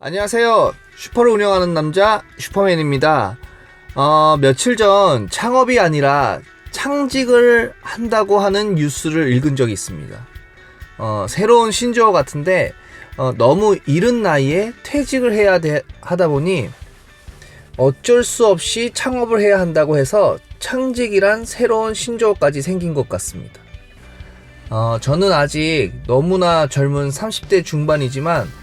안녕하세요. 슈퍼를 운영하는 남자 슈퍼맨입니다. 며칠 전 창업이 아니라 창직을 한다고 하는 뉴스를 읽은 적이 있습니다. 새로운 신조어 같은데 너무 이른 나이에 퇴직을 해야 하다 보니 어쩔 수 없이 창업을 해야 한다고 해서 창직이란 새로운 신조어까지 생긴 것 같습니다. 저는 아직 너무나 젊은 30대 중반이지만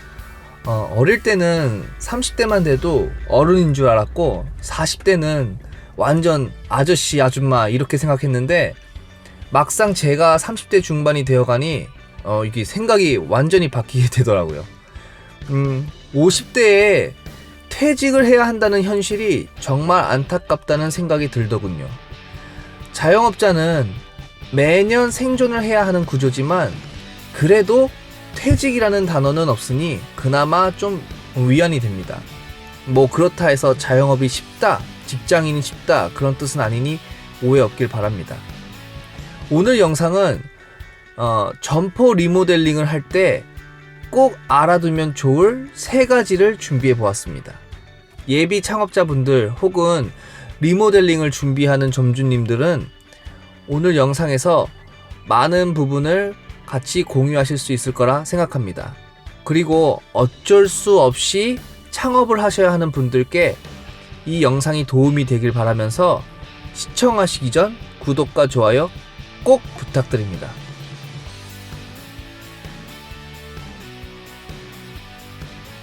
어릴 때는 30대만 돼도 어른인 줄 알았고 40대는 완전 아저씨 아줌마 이렇게 생각했는데 막상 제가 30대 중반이 되어가니 이게 생각이 완전히 바뀌게 되더라고요. 50대에 퇴직을 해야 한다는 현실이 정말 안타깝다는 생각이 들더군요. 자영업자는 매년 생존을 해야 하는 구조지만 그래도 퇴직이라는 단어는 없으니 그나마 좀 위안이 됩니다. 뭐 그렇다 해서 자영업이 쉽다, 직장인이 쉽다 그런 뜻은 아니니 오해 없길 바랍니다. 오늘 영상은 점포 리모델링을 할 때 꼭 알아두면 좋을 3가지를 준비해 보았습니다. 예비 창업자분들 혹은 리모델링을 준비하는 점주님들은 오늘 영상에서 많은 부분을 같이 공유하실 수 있을 거라 생각합니다. 그리고 어쩔 수 없이 창업을 하셔야 하는 분들께 이 영상이 도움이 되길 바라면서 시청하시기 전 구독과 좋아요 꼭 부탁드립니다.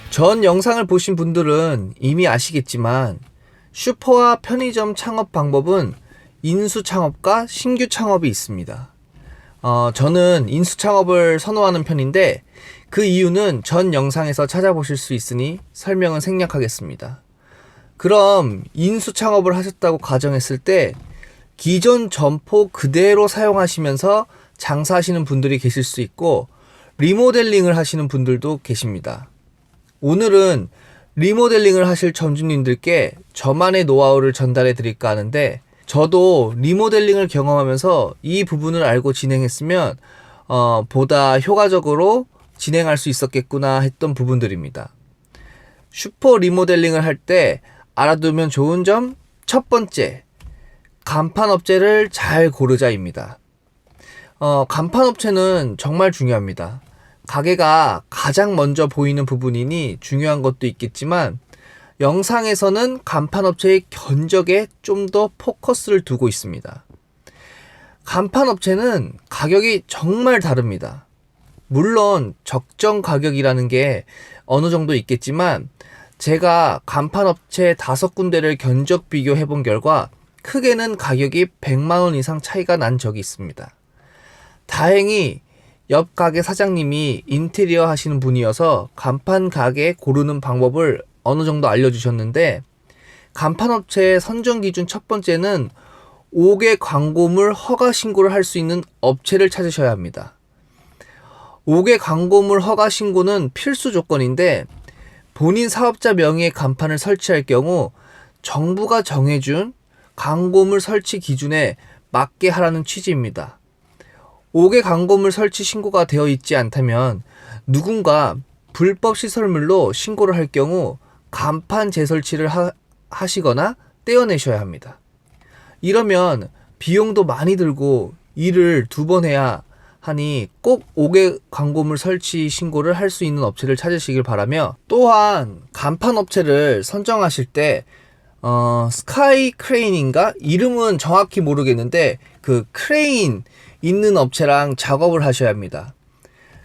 전 영상을 보신 분들은 이미 아시겠지만 슈퍼와 편의점 창업 방법은 인수 창업과 신규 창업이 있습니다. 저는 인수 창업을 선호하는 편인데 그 이유는 전 영상에서 찾아보실 수 있으니 설명은 생략하겠습니다. 그럼 인수 창업을 하셨다고 가정했을 때 기존 점포 그대로 사용하시면서 장사하시는 분들이 계실 수 있고 리모델링을 하시는 분들도 계십니다. 오늘은 리모델링을 하실 점주님들께 저만의 노하우를 전달해 드릴까 하는데 저도 리모델링을 경험하면서 이 부분을 알고 진행했으면 보다 효과적으로 진행할 수 있었겠구나 했던 부분들입니다. 슈퍼 리모델링을 할 때 알아두면 좋은 점 첫 번째, 간판업체를 잘 고르자입니다. 간판업체는 정말 중요합니다. 가게가 가장 먼저 보이는 부분이니 중요한 것도 있겠지만 영상에서는 간판업체의 견적에 좀 더 포커스를 두고 있습니다. 간판업체는 가격이 정말 다릅니다. 물론 적정 가격이라는 게 어느 정도 있겠지만 제가 간판업체 5군데를 견적 비교해 본 결과 크게는 가격이 100만 원 이상 차이가 난 적이 있습니다. 다행히 옆 가게 사장님이 인테리어 하시는 분이어서 간판 가게 고르는 방법을 어느 정도 알려주셨는데 간판업체 선정 기준 첫 번째는 5개 광고물 허가 신고를 할 수 있는 업체를 찾으셔야 합니다. 5개 광고물 허가 신고는 필수 조건인데 본인 사업자 명의의 간판을 설치할 경우 정부가 정해준 광고물 설치 기준에 맞게 하라는 취지입니다. 5개 광고물 설치 신고가 되어 있지 않다면 누군가 불법 시설물로 신고를 할 경우 간판 재설치를 하시거나 떼어내셔야 합니다. 이러면 비용도 많이 들고 일을 2번 해야 하니 꼭 5개 광고물 설치 신고를 할 수 있는 업체를 찾으시길 바라며 또한 간판 업체를 선정하실 때 스카이 크레인인가? 이름은 정확히 모르겠는데 그 크레인 있는 업체랑 작업을 하셔야 합니다.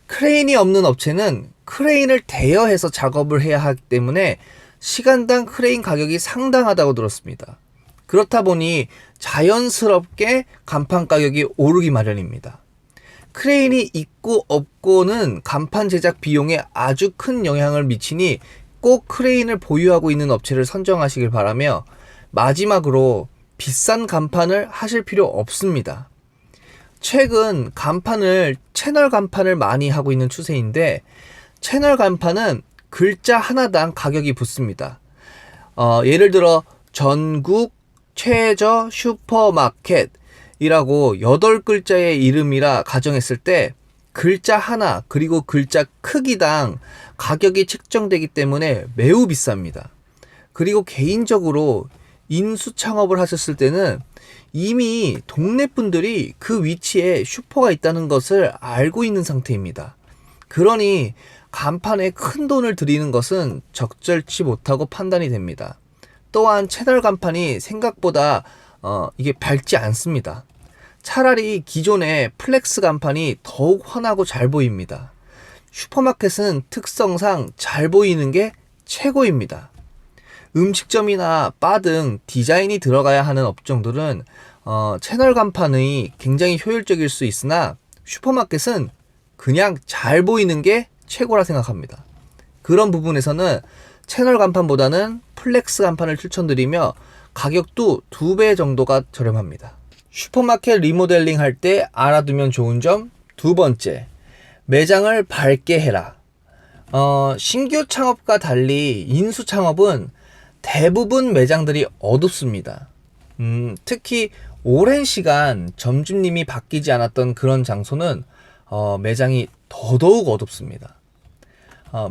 크레인이 없는 업체는 크레인을 대여해서 작업을 해야 하기 때문에 시간당 크레인 가격이 상당하다고 들었습니다. 그렇다 보니 자연스럽게 간판 가격이 오르기 마련입니다. 크레인이 있고 없고는 간판 제작 비용에 아주 큰 영향을 미치니 꼭 크레인을 보유하고 있는 업체를 선정하시길 바라며 마지막으로 비싼 간판을 하실 필요 없습니다. 최근 채널 간판을 많이 하고 있는 추세인데 채널 간판은 글자 하나당 가격이 붙습니다. 예를 들어 전국 최저 슈퍼마켓이라고 8글자의 이름이라 가정했을 때 글자 하나 그리고 글자 크기당 가격이 책정되기 때문에 매우 비쌉니다. 그리고 개인적으로 인수 창업을 하셨을 때는 이미 동네 분들이 그 위치에 슈퍼가 있다는 것을 알고 있는 상태입니다. 그러니 간판에 큰 돈을 들이는 것은 적절치 못하고 판단이 됩니다. 또한 채널 간판이 생각보다 이게 밝지 않습니다. 차라리 기존의 플렉스 간판이 더욱 환하고 잘 보입니다. 슈퍼마켓은 특성상 잘 보이는 게 최고입니다. 음식점이나 바 등 디자인이 들어가야 하는 업종들은 채널 간판이 굉장히 효율적일 수 있으나 슈퍼마켓은 그냥 잘 보이는 게 최고라 생각합니다. 그런 부분에서는 채널 간판보다는 플렉스 간판을 추천드리며 가격도 2배 정도가 저렴합니다. 슈퍼마켓 리모델링 할 때 알아두면 좋은 점 두 번째, 매장을 밝게 해라. 신규 창업과 달리 인수 창업은 대부분 매장들이 어둡습니다. 특히 오랜 시간 점주님이 바뀌지 않았던 그런 장소는 매장이 더더욱 어둡습니다.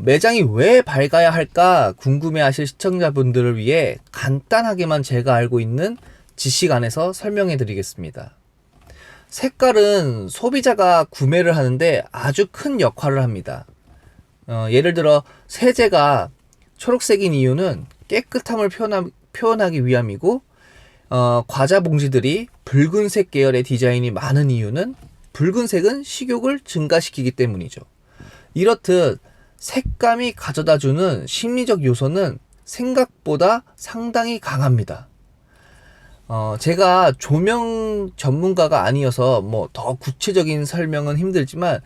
매장이 왜 밝아야 할까 궁금해하실 시청자분들을 위해 간단하게만 제가 알고 있는 지식안에서 설명해 드리겠습니다. 색깔은 소비자가 구매를 하는데 아주 큰 역할을 합니다. 예를 들어 세제가 초록색인 이유는 깨끗함을 표현하기 위함이고 과자 봉지들이 붉은색 계열의 디자인이 많은 이유는 붉은색은 식욕을 증가시키기 때문이죠. 이렇듯 색감이 가져다주는 심리적 요소는 생각보다 상당히 강합니다. 제가 조명 전문가가 아니어서 더 구체적인 설명은 힘들지만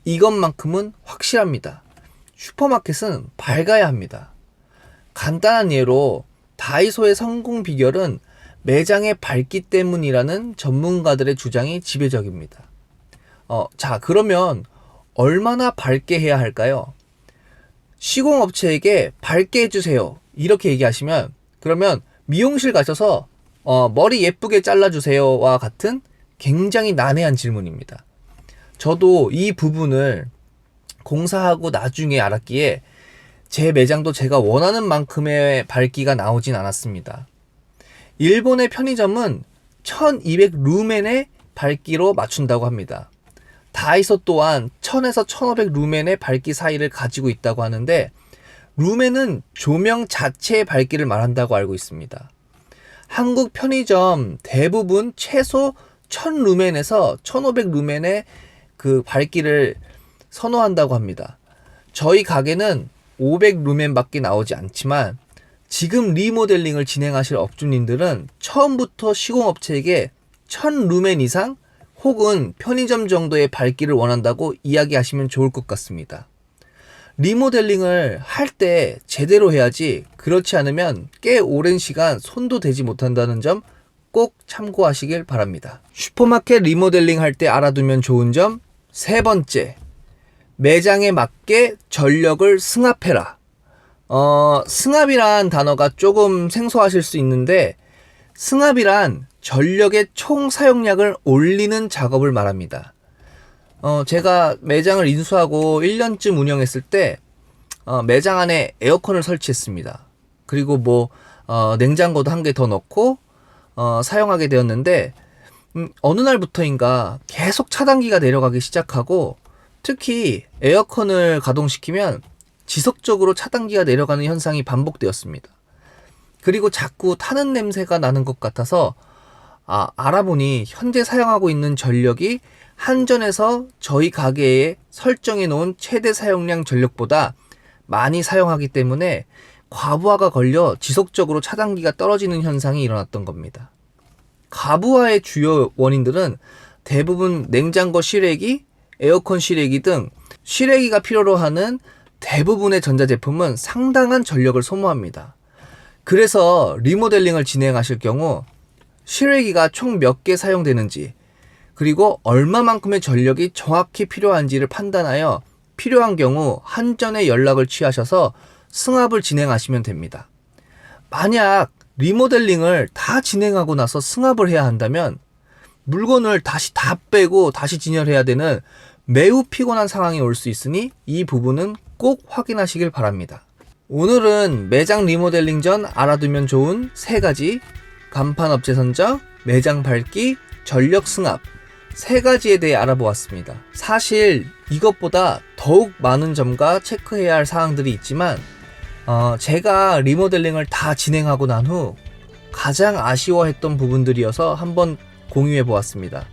이것만큼은 확실합니다. 슈퍼마켓은 밝아야 합니다. 간단한 예로 다이소의 성공 비결은 매장의 밝기 때문이라는 전문가들의 주장이 지배적입니다. 자, 그러면 얼마나 밝게 해야 할까요? 시공업체에게 밝게 해주세요. 이렇게 얘기하시면 그러면 미용실 가셔서 머리 예쁘게 잘라주세요와 같은 굉장히 난해한 질문입니다. 저도 이 부분을 공사하고 나중에 알았기에 제 매장도 제가 원하는 만큼의 밝기가 나오진 않았습니다. 일본의 편의점은 1200 루멘의 밝기로 맞춘다고 합니다. 다이소 또한 1000에서 1500 루멘의 밝기 사이를 가지고 있다고 하는데 루멘은 조명 자체의 밝기를 말한다고 알고 있습니다. 한국 편의점 대부분 최소 1000 루멘에서 1500 루멘의 그 밝기를 선호한다고 합니다. 저희 가게는 500 루멘밖에 나오지 않지만 지금 리모델링을 진행하실 업주님들은 처음부터 시공업체에게 1000 루멘 이상 혹은 편의점 정도의 밝기를 원한다고 이야기하시면 좋을 것 같습니다. 리모델링을 할 때 제대로 해야지 그렇지 않으면 꽤 오랜 시간 손도 대지 못한다는 점 꼭 참고하시길 바랍니다. 슈퍼마켓 리모델링 할 때 알아두면 좋은 점 세 번째, 매장에 맞게 전력을 승합해라. 승합이란 단어가 조금 생소하실 수 있는데 승합이란 전력의 총 사용량을 올리는 작업을 말합니다. 제가 매장을 인수하고 1년쯤 운영했을 때 매장 안에 에어컨을 설치했습니다. 그리고 냉장고도 한 개 더 넣고 사용하게 되었는데 어느 날부터인가 계속 차단기가 내려가기 시작하고 특히 에어컨을 가동시키면 지속적으로 차단기가 내려가는 현상이 반복되었습니다. 그리고 자꾸 타는 냄새가 나는 것 같아서 알아보니 현재 사용하고 있는 전력이 한전에서 저희 가게에 설정해 놓은 최대 사용량 전력보다 많이 사용하기 때문에 과부하가 걸려 지속적으로 차단기가 떨어지는 현상이 일어났던 겁니다. 과부하의 주요 원인들은 대부분 냉장고 실외기, 에어컨 실외기 등 실외기가 필요로 하는 대부분의 전자제품은 상당한 전력을 소모합니다. 그래서 리모델링을 진행하실 경우 실외기가 총 몇 개 사용되는지 그리고 얼마만큼의 전력이 정확히 필요한지를 판단하여 필요한 경우 한전에 연락을 취하셔서 승합을 진행하시면 됩니다. 만약 리모델링을 다 진행하고 나서 승합을 해야 한다면 물건을 다시 다 빼고 다시 진열해야 되는 매우 피곤한 상황이 올 수 있으니 이 부분은 꼭 확인하시길 바랍니다. 오늘은 매장 리모델링 전 알아두면 좋은 3가지, 간판 업체 선정, 매장 밝기, 전력 승합 3가지에 대해 알아보았습니다. 사실 이것보다 더욱 많은 점과 체크해야 할 사항들이 있지만 제가 리모델링을 다 진행하고 난 후 가장 아쉬워했던 부분들이어서 한번 공유해 보았습니다.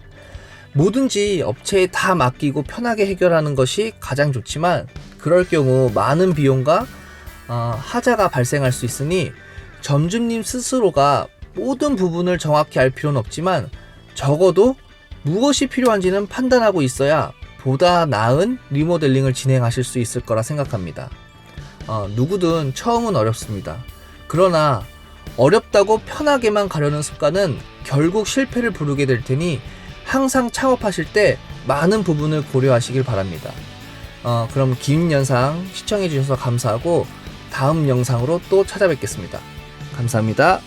뭐든지 업체에 다 맡기고 편하게 해결하는 것이 가장 좋지만 그럴 경우 많은 비용과 하자가 발생할 수 있으니 점주님 스스로가 모든 부분을 정확히 알 필요는 없지만 적어도 무엇이 필요한지는 판단하고 있어야 보다 나은 리모델링을 진행하실 수 있을 거라 생각합니다. 누구든 처음은 어렵습니다. 그러나 어렵다고 편하게만 가려는 습관은 결국 실패를 부르게 될 테니 항상 창업하실 때 많은 부분을 고려하시길 바랍니다. 그럼 긴 영상 시청해 주셔서 감사하고 다음 영상으로 또 찾아뵙겠습니다. 감사합니다.